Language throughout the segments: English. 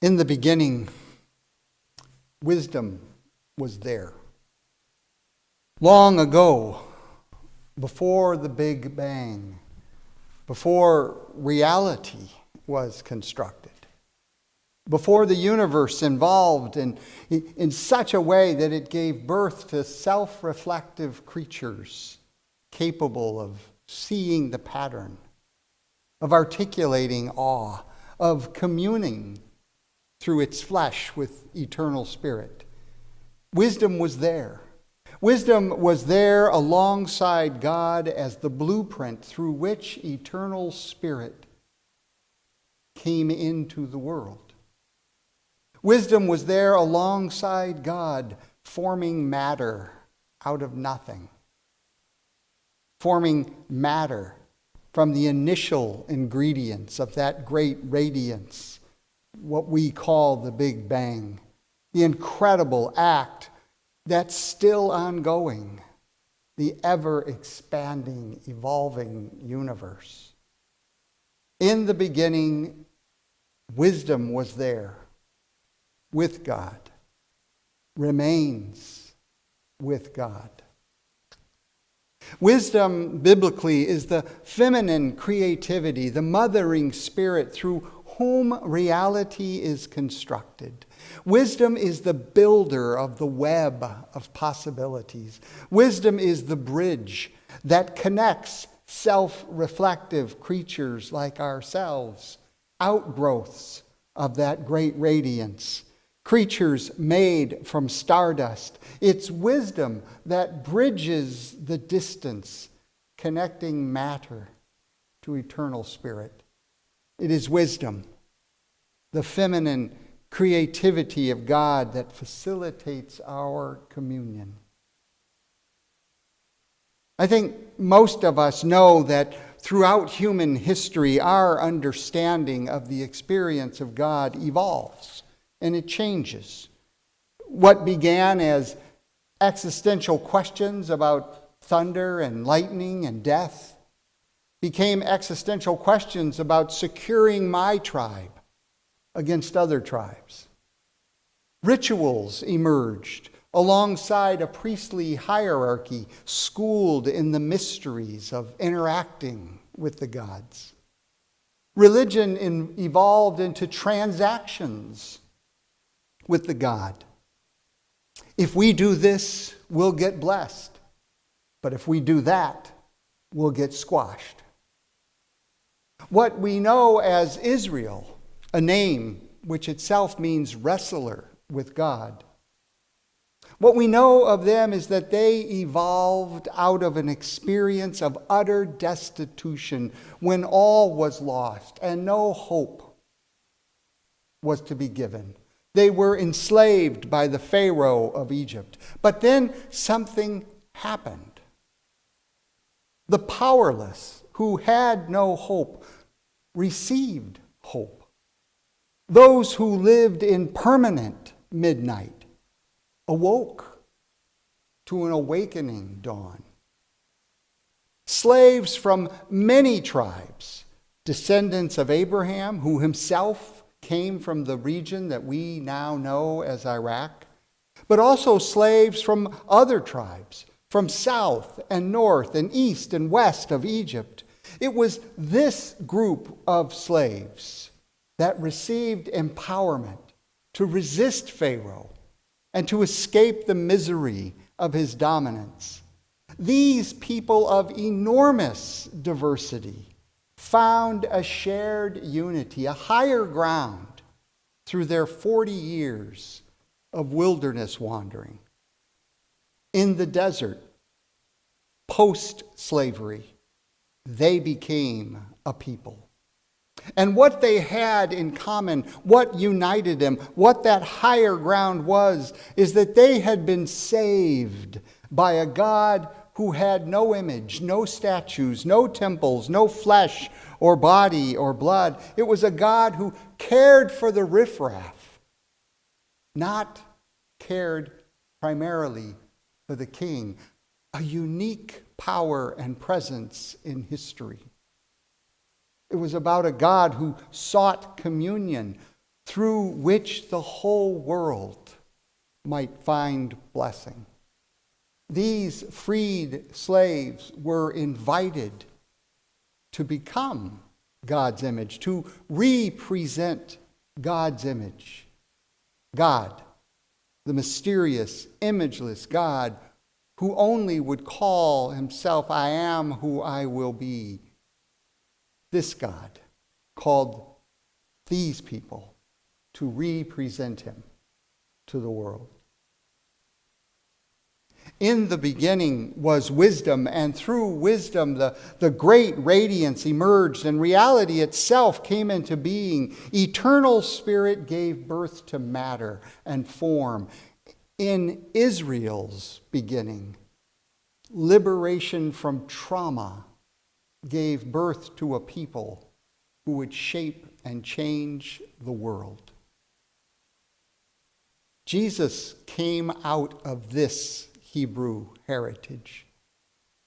In the beginning, wisdom was there. Long ago, before the Big Bang, before reality was constructed, before the universe evolved in such a way that it gave birth to self-reflective creatures capable of seeing the pattern, of articulating awe, of communing through its flesh with eternal spirit. Wisdom was there. Wisdom was there alongside God as the blueprint through which eternal spirit came into the world. Wisdom was there alongside God, forming matter out of nothing, forming matter from the initial ingredients of that great radiance, what we call the Big Bang, the incredible act that's still ongoing, the ever-expanding, evolving universe. In the beginning, wisdom was there with God, remains with God. Wisdom, biblically, is the feminine creativity, the mothering spirit through whom reality is constructed. Wisdom is the builder of the web of possibilities. Wisdom is the bridge that connects self-reflective creatures like ourselves, outgrowths of that great radiance, creatures made from stardust. It's wisdom that bridges the distance, connecting matter to eternal spirit. It is wisdom, the feminine creativity of God, that facilitates our communion. I think most of us know that throughout human history, our understanding of the experience of God evolves and it changes. What began as existential questions about thunder and lightning and death became existential questions about securing my tribe against other tribes. Rituals emerged alongside a priestly hierarchy schooled in the mysteries of interacting with the gods. Religion evolved into transactions with the God. If we do this, we'll get blessed. But if we do that, we'll get squashed. What we know as Israel, a name which itself means wrestler with God, what we know of them is that they evolved out of an experience of utter destitution when all was lost and no hope was to be given. They were enslaved by the Pharaoh of Egypt. But then something happened. The powerless who had no hope received hope. Those who lived in permanent midnight awoke to an awakening dawn. Slaves from many tribes, descendants of Abraham, who himself came from the region that we now know as Iraq, but also slaves from other tribes, from south and north and east and west of Egypt. It was this group of slaves that received empowerment to resist Pharaoh and to escape the misery of his dominance. These people of enormous diversity found a shared unity, a higher ground through their 40 years of wilderness wandering. In the desert, post-slavery, they became a people. And what they had in common, what united them, what that higher ground was, is that they had been saved by a God who had no image, no statues, no temples, no flesh or body or blood. It was a God who cared for the riffraff, not cared primarily for the king. A unique power and presence in history. It was about a God who sought communion through which the whole world might find blessing. These freed slaves were invited to become God's image, to represent God's image. God, the mysterious, imageless God, who only would call himself, I am who I will be. This God called these people to represent him to the world. In the beginning was wisdom, and through wisdom the great radiance emerged, and reality itself came into being. Eternal Spirit gave birth to matter and form. In Israel's beginning, liberation from trauma gave birth to a people who would shape and change the world. Jesus came out of this Hebrew heritage.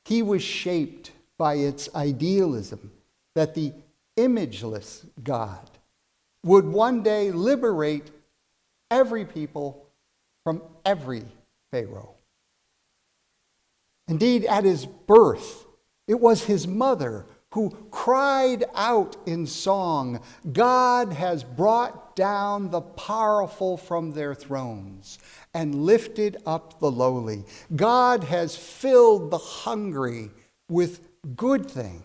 He was shaped by its idealism that the imageless God would one day liberate every people from every Pharaoh. Indeed, at his birth, it was his mother who cried out in song, God has brought down the powerful from their thrones and lifted up the lowly. God has filled the hungry with good things.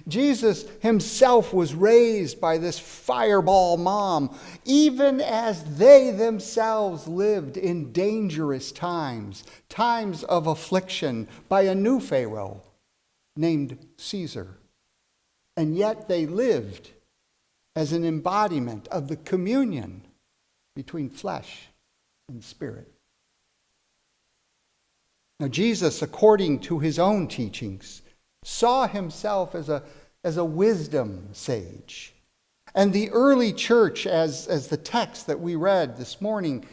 Jesus himself was raised by this fireball mom, even as they themselves lived in dangerous times, times of affliction by a new Pharaoh named Caesar. And yet they lived as an embodiment of the communion between flesh and spirit. Now Jesus, according to his own teachings, saw himself as a wisdom sage. And the early church, as the text that we read this morning,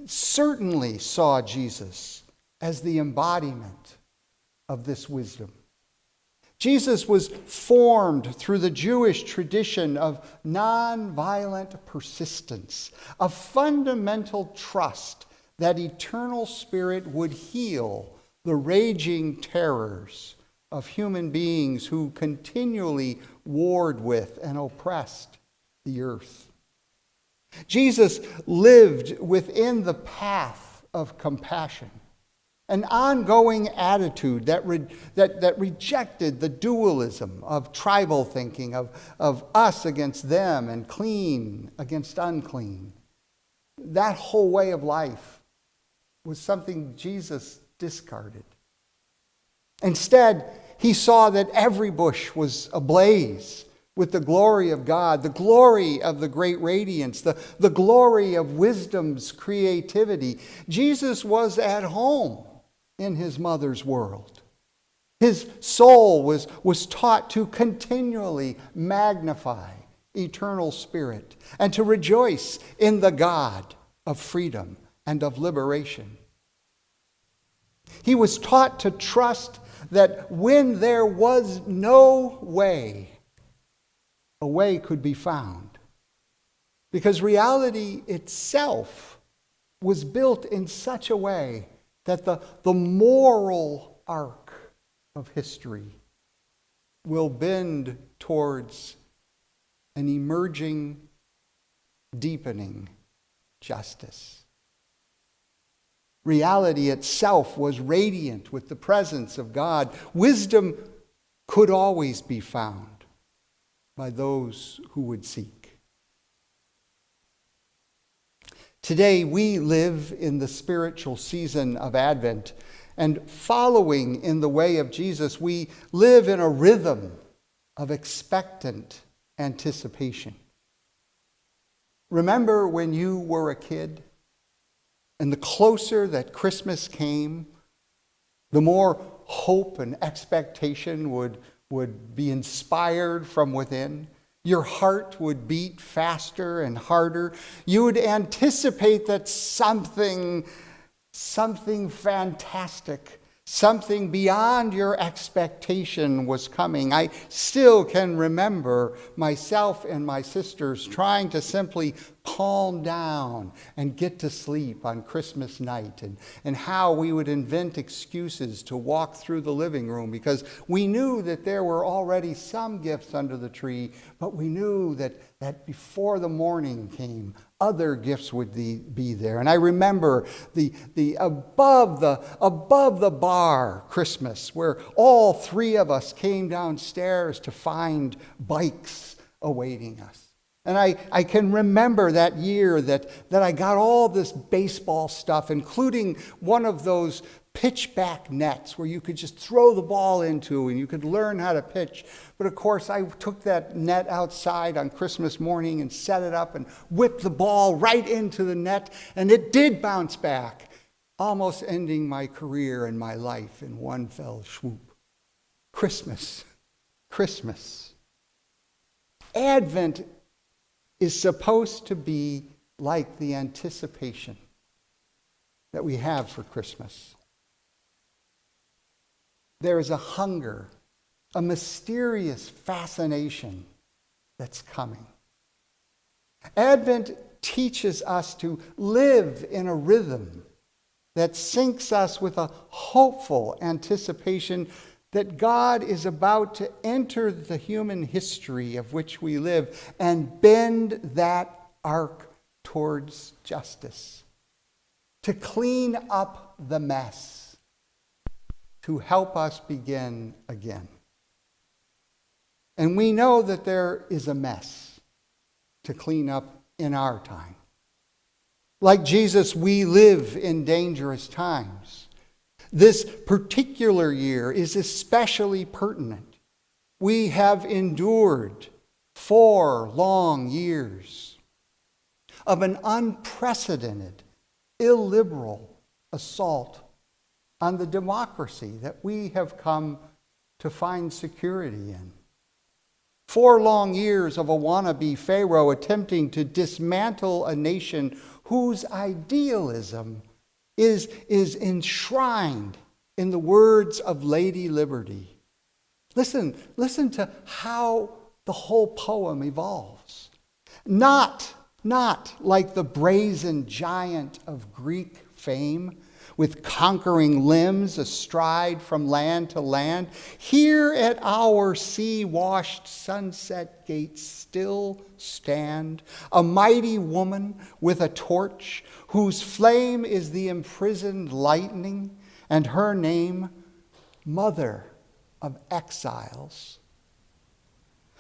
certainly saw Jesus as the embodiment of this wisdom. Jesus was formed through the Jewish tradition of nonviolent persistence, a fundamental trust that eternal Spirit would heal the raging terrors of human beings who continually warred with and oppressed the earth. Jesus lived within the path of compassion, an ongoing attitude that rejected the dualism of tribal thinking, of us against them and clean against unclean. That whole way of life was something Jesus discarded. Instead, he saw that every bush was ablaze with the glory of God, the glory of the great radiance, the glory of wisdom's creativity. Jesus was at home in his mother's world. His soul was taught to continually magnify eternal Spirit and to rejoice in the God of freedom and of liberation. He was taught to trust that when there was no way, a way could be found. Because reality itself was built in such a way that the moral arc of history will bend towards an emerging, deepening justice. Reality itself was radiant with the presence of God. Wisdom could always be found by those who would seek. Today we live in the spiritual season of Advent, and following in the way of Jesus, we live in a rhythm of expectant anticipation. Remember when you were a kid? And the closer that Christmas came, the more hope and expectation would be inspired from within. Your heart would beat faster and harder. You would anticipate that something fantastic, Something beyond your expectation was coming. I still can remember myself and my sisters trying to simply calm down and get to sleep on Christmas night, and how we would invent excuses to walk through the living room because we knew that there were already some gifts under the tree, but we knew that before the morning came, other gifts would be there. And I remember the above the bar Christmas, where all three of us came downstairs to find bikes awaiting us. And I can remember that year that I got all this baseball stuff, including one of those pitchback nets where you could just throw the ball into and you could learn how to pitch. But of course, I took that net outside on Christmas morning and set it up and whipped the ball right into the net, and it did bounce back, almost ending my career and my life in one fell swoop. Christmas. Advent is supposed to be like the anticipation that we have for Christmas. There is a hunger, a mysterious fascination that's coming. Advent teaches us to live in a rhythm that syncs us with a hopeful anticipation that God is about to enter the human history of which we live and bend that arc towards justice, to clean up the mess, to help us begin again. And we know that there is a mess to clean up in our time. Like Jesus, we live in dangerous times. This particular year is especially pertinent. We have endured 4 long years of an unprecedented, illiberal assault on the democracy that we have come to find security in. 4 long years of a wannabe Pharaoh attempting to dismantle a nation whose idealism is enshrined in the words of Lady Liberty. Listen to how the whole poem evolves. Not like the brazen giant of Greek fame, with conquering limbs astride from land to land. Here at our sea-washed sunset gates still stand a mighty woman with a torch, whose flame is the imprisoned lightning, and her name, Mother of Exiles.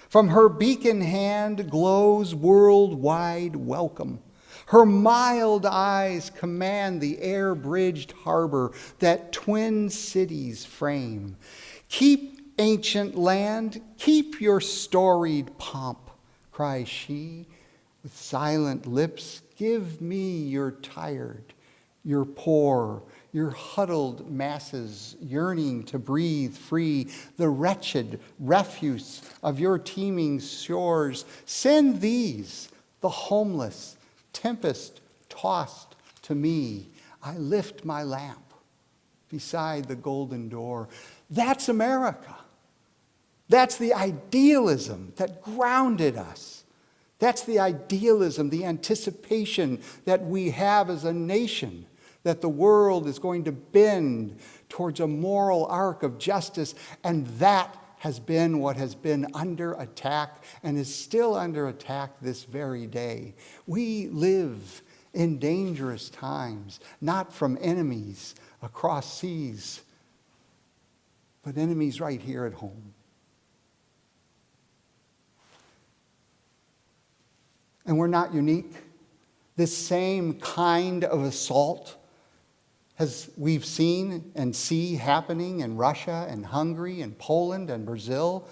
From her beacon hand glows worldwide welcome. Her mild eyes command the air-bridged harbor that twin cities frame. Keep, ancient land, keep your storied pomp, cries she, with silent lips. Give me your tired, your poor, your huddled masses yearning to breathe free, the wretched refuse of your teeming shores. Send these, the homeless, tempest-tossed to me. I lift my lamp beside the golden door. That's America. That's the idealism that grounded us. That's the idealism, the anticipation that we have as a nation, that the world is going to bend towards a moral arc of justice, and that has been what has been under attack and is still under attack this very day. We live in dangerous times, not from enemies across seas, but enemies right here at home. And we're not unique. This same kind of assault as we've seen and see happening in Russia and Hungary and Poland and Brazil.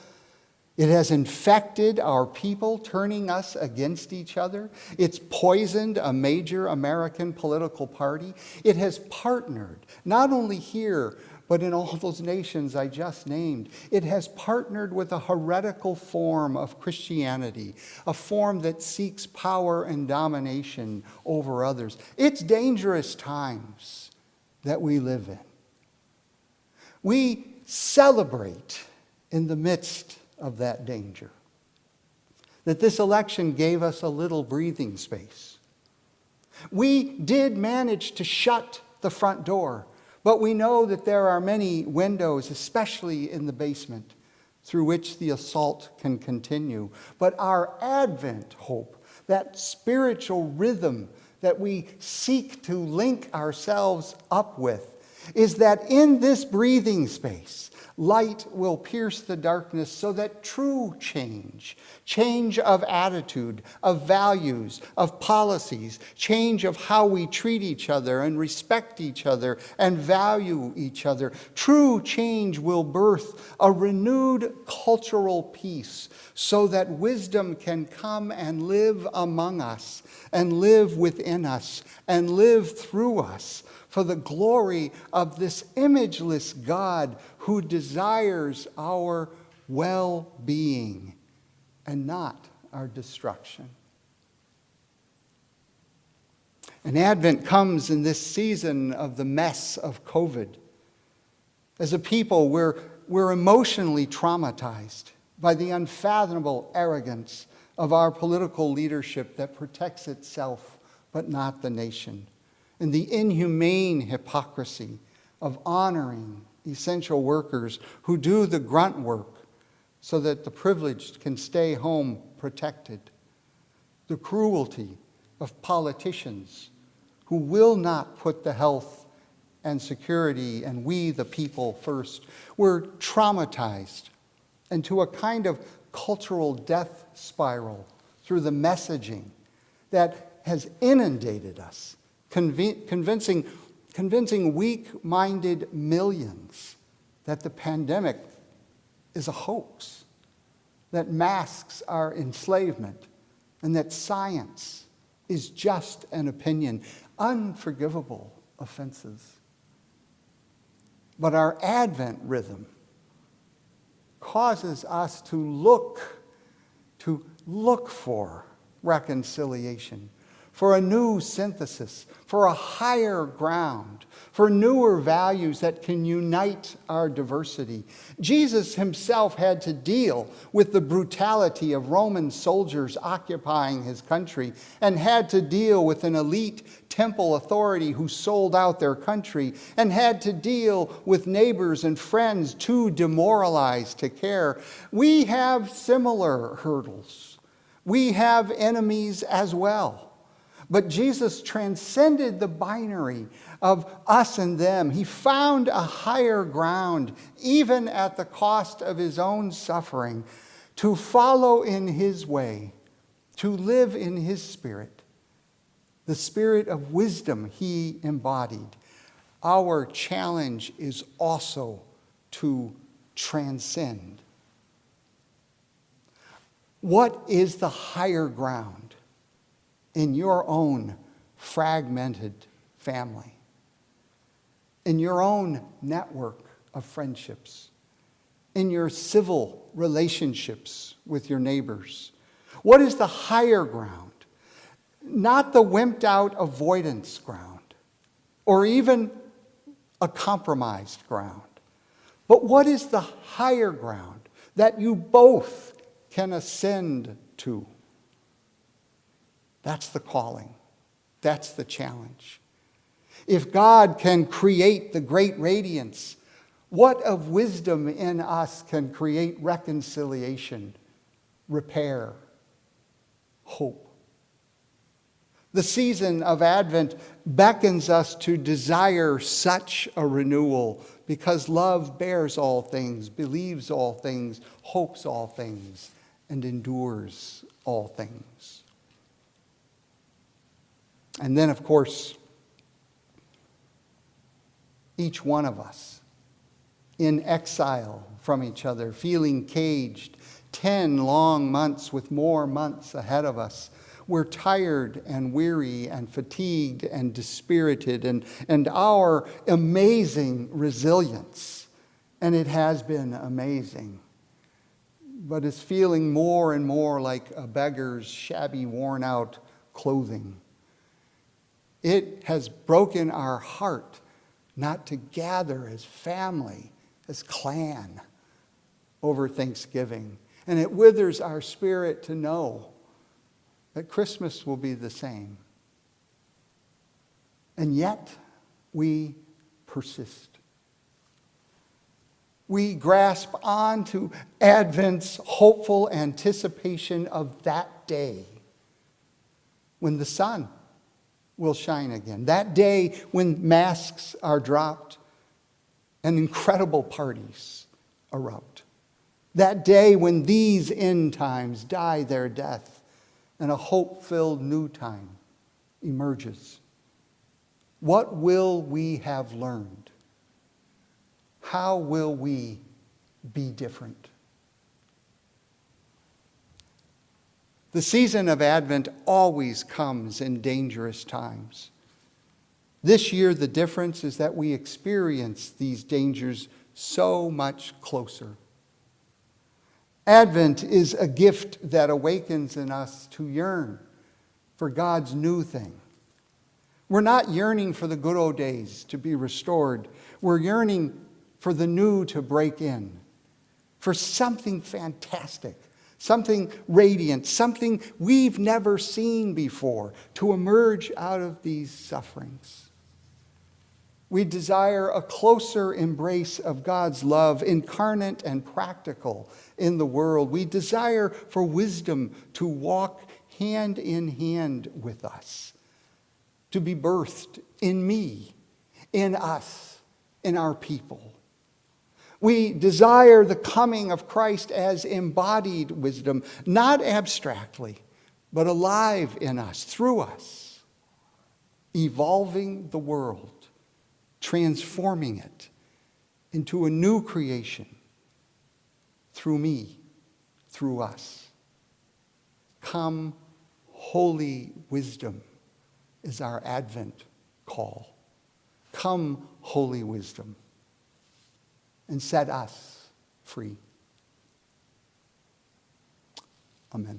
It has infected our people, turning us against each other. It's poisoned a major American political party. It has partnered, not only here, but in all those nations I just named. It has partnered with a heretical form of Christianity, a form that seeks power and domination over others. It's dangerous times that we live in. we celebrate in the midst of that danger. That this election gave us a little breathing space. We did manage to shut the front door, but we know that there are many windows, especially in the basement, through which the assault can continue. But our Advent hope, that spiritual rhythm that we seek to link ourselves up with, is that in this breathing space, light will pierce the darkness so that true change of attitude, of values, of policies, change of how we treat each other and respect each other and value each other, true change will birth a renewed cultural peace so that wisdom can come and live among us and live within us and live through us, for the glory of this imageless God who desires our well-being and not our destruction. And Advent comes in this season of the mess of COVID. As a people, we're emotionally traumatized by the unfathomable arrogance of our political leadership that protects itself but not the nation, and the inhumane hypocrisy of honoring essential workers who do the grunt work so that the privileged can stay home protected. The cruelty of politicians who will not put the health and security and we the people first. We're traumatized into a kind of cultural death spiral through the messaging that has inundated us, convincing weak-minded millions that the pandemic is a hoax, that masks are enslavement, and that science is just an opinion, unforgivable offenses. But our Advent rhythm causes us to look for reconciliation, for a new synthesis, for a higher ground, for newer values that can unite our diversity. Jesus himself had to deal with the brutality of Roman soldiers occupying his country and had to deal with an elite temple authority who sold out their country and had to deal with neighbors and friends too demoralized to care. We have similar hurdles. We have enemies as well. But Jesus transcended the binary of us and them. He found a higher ground, even at the cost of his own suffering, to follow in his way, to live in his spirit, the spirit of wisdom he embodied. Our challenge is also to transcend. What is the higher ground in your own fragmented family, in your own network of friendships, in your civil relationships with your neighbors? What is the higher ground? Not the wimped out avoidance ground, or even a compromised ground, but what is the higher ground that you both can ascend to? That's the calling. That's the challenge. If God can create the great radiance, what of wisdom in us can create reconciliation, repair, hope? The season of Advent beckons us to desire such a renewal because love bears all things, believes all things, hopes all things, and endures all things. And then, of course, each one of us in exile from each other, feeling caged, 10 long months with more months ahead of us. We're tired and weary and fatigued and dispirited, and our amazing resilience, and it has been amazing, but is feeling more and more like a beggar's shabby, worn-out clothing. It has broken our heart not to gather as family as clan over Thanksgiving. And it withers our spirit to know that Christmas will be the same. And yet, we persist. We grasp on to Advent's hopeful anticipation of that day when the sun will shine again. That day when masks are dropped and incredible parties erupt. That day when these end times die their death and a hope-filled new time emerges. What will we have learned? How will we be different? The season of Advent always comes in dangerous times. This year, the difference is that we experience these dangers so much closer. Advent is a gift that awakens in us to yearn for God's new thing. We're not yearning for the good old days to be restored. We're yearning for the new to break in, for something fantastic, something radiant, something we've never seen before to emerge out of these sufferings. We desire a closer embrace of God's love, incarnate and practical in the world. We desire for wisdom to walk hand in hand with us, to be birthed in me, in us, in our people. We desire the coming of Christ as embodied wisdom, not abstractly, but alive in us, through us, evolving the world, transforming it into a new creation through me, through us. Come, holy wisdom, is our Advent call. Come, holy wisdom, and set us free. Amen.